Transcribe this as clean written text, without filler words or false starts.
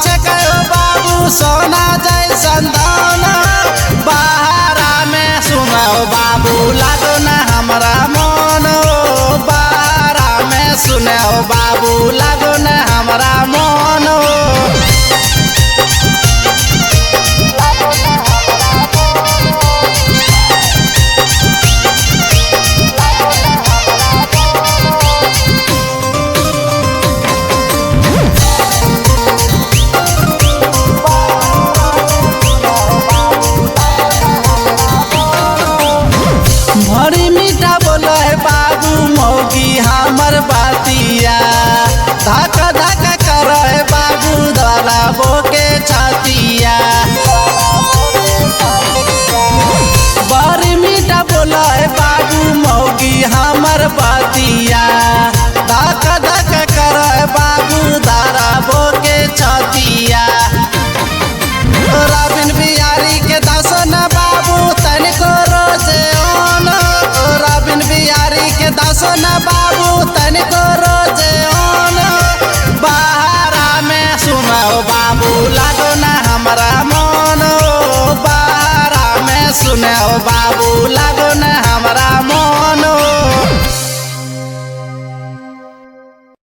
छे कहो बाबू सोना जैसन दाना बहारा में सुनो बाबू लागो न हमरा मन बहारा में सुनो बाबू लागो न हमरा मन भरी मीठा बोलो है बाबू मौगी हमर बातिया धक्का धक्का करो है बाबू द्वारा बोके छातिया बड़ी मीठा बोलो है बाबू मौगी हमर बातिया धक्का धक्का करो है बाबू द्वारा बोके छातिया रबिन बिहारी के दसन बाबू तनिको रोजे दसन बाबू तनिको रोजे ओन बहारा में सुनो बाबू लागो न हमरा मन बहारा में सुनो बाबू लागो